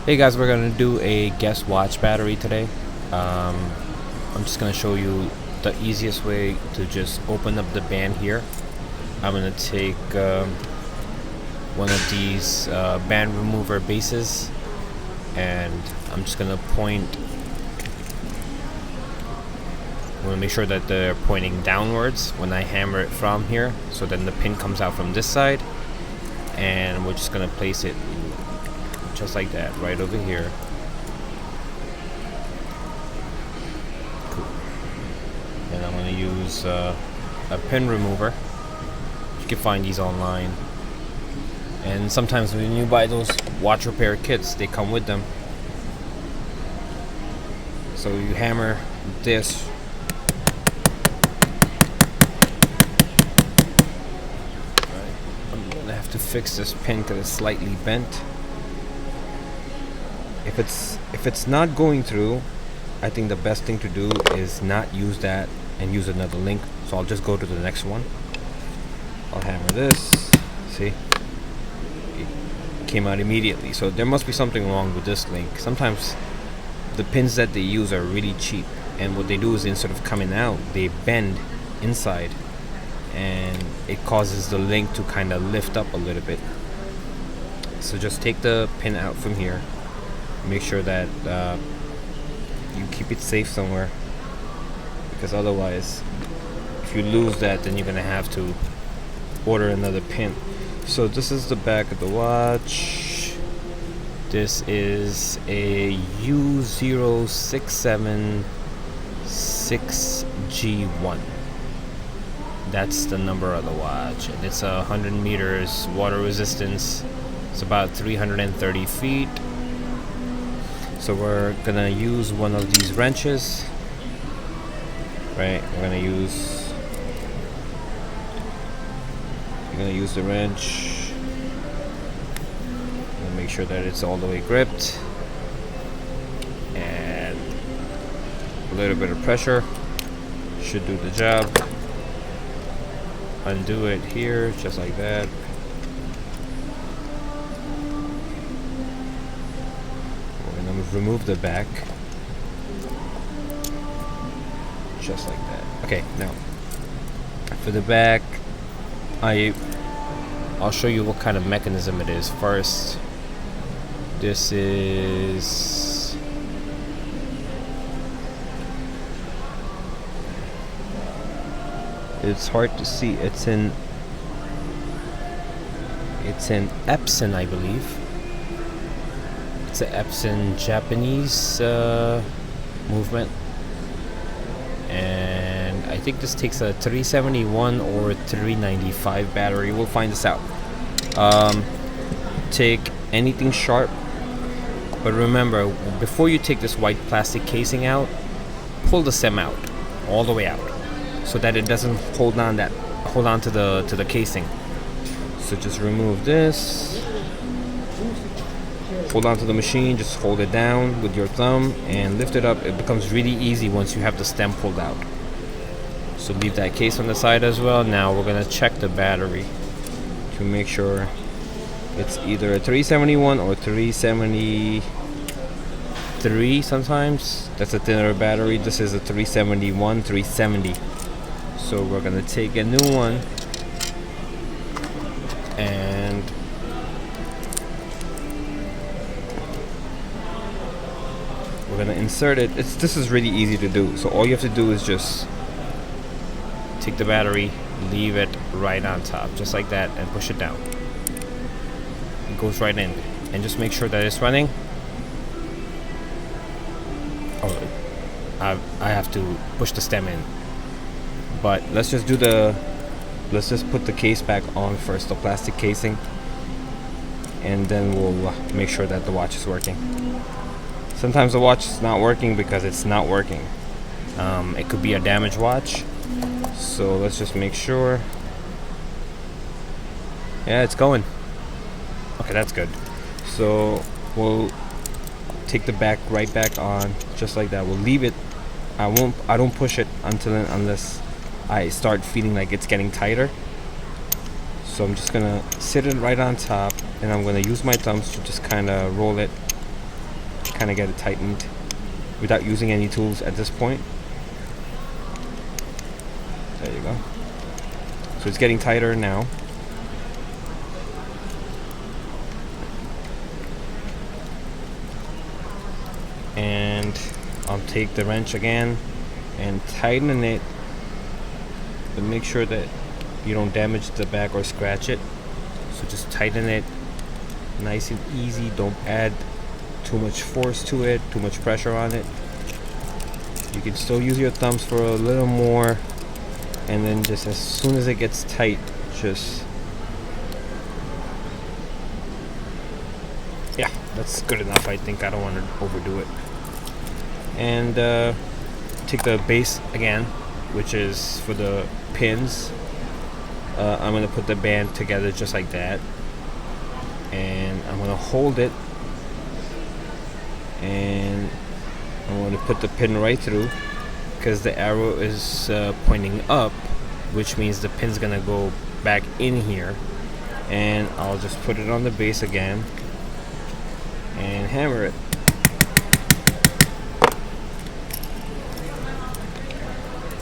Hey guys, we're gonna do a guess watch battery today. I'm just gonna show you the easiest way to just open up the band here. I'm gonna take one of these band remover bases, and I'm just gonna point. I'm gonna make sure that they're pointing downwards when I hammer it from here, so then the pin comes out from this side, and we're just gonna place it just like that right over here. Cool. And I'm going to use a pin remover. You can find these online, and sometimes when you buy those watch repair kits, they come with them. So you hammer this right. I'm going to have to fix this pin because it's slightly bent. If it's not going through, I think the best thing to do is not use that and use another link. So I'll just go to the next one. I'll hammer this. See, it came out immediately. So there must be something wrong with this link. Sometimes the pins that they use are really cheap, and what they do is instead of coming out, they bend inside, and it causes the link to kind of lift up a little bit. So just take the pin out from here. Make sure that you keep it safe somewhere, because otherwise if you lose that, then you're gonna have to order another pin. So this is the back of the watch. This is a U0676G1. That's the number of the watch, and it's 100 meters water resistance. It's about 330 feet. So we're gonna use one of these wrenches, right? We're gonna use the wrench and make sure that it's all the way gripped, and a little bit of pressure should do the job. Undo it here, just like that. Remove the back, just like that. Okay, now for the back, I'll show you what kind of mechanism it is. First, this is it's hard to see. It's an Epson, I believe. It's an Epson Japanese movement, and I think this takes a 371 or 395 battery. We'll find this out. Take anything sharp, but remember, before you take this white plastic casing out, pull the stem out all the way out, so that it doesn't hold on to the casing. So just remove this. Hold on to the machine, just hold it down with your thumb and lift it up. It becomes really easy once you have the stem pulled out. So leave that case on the side as well. Now we're gonna check the battery to make sure it's either a 371 or 373 sometimes. That's a thinner battery. This is a 371, 370. So we're gonna take a new one, and we're gonna insert it. This is really easy to do. So all you have to do is just take the battery, leave it right on top, just like that, and push it down. It goes right in, and just make sure that it's running. Oh, I have to push the stem in. But let's just put the case back on first, the plastic casing, and then we'll make sure that the watch is working. Sometimes the watch is not working because it's not working. It could be a damaged watch. So let's just make sure. Yeah, it's going. Okay, that's good. So we'll take the back right back on, just like that. We'll leave it. I don't push it unless I start feeling like it's getting tighter. So I'm just gonna sit it right on top, and I'm gonna use my thumbs to just kind of roll it kind of get it tightened without using any tools at this point. There you go. So it's getting tighter now. And I'll take the wrench again and tighten it, but make sure that you don't damage the back or scratch it. So just tighten it nice and easy. Don't add too much force to it, too much pressure on it. You can still use your thumbs for a little more, and then just as soon as it gets tight, just, yeah, that's good enough. I think I don't want to overdo it. And take the base again, which is for the pins. I'm going to put the band together just like that, and I'm going to hold it, and I'm going to put the pin right through, because the arrow is pointing up, which means the pin's going to go back in here. And I'll just put it on the base again and hammer it.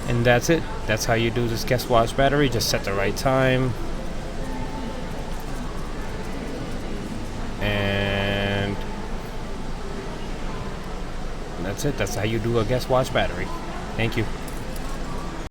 And that's it. That's how you do this guest watch battery. Just set the right time. And that's it. That's how you do a guest watch battery. Thank you.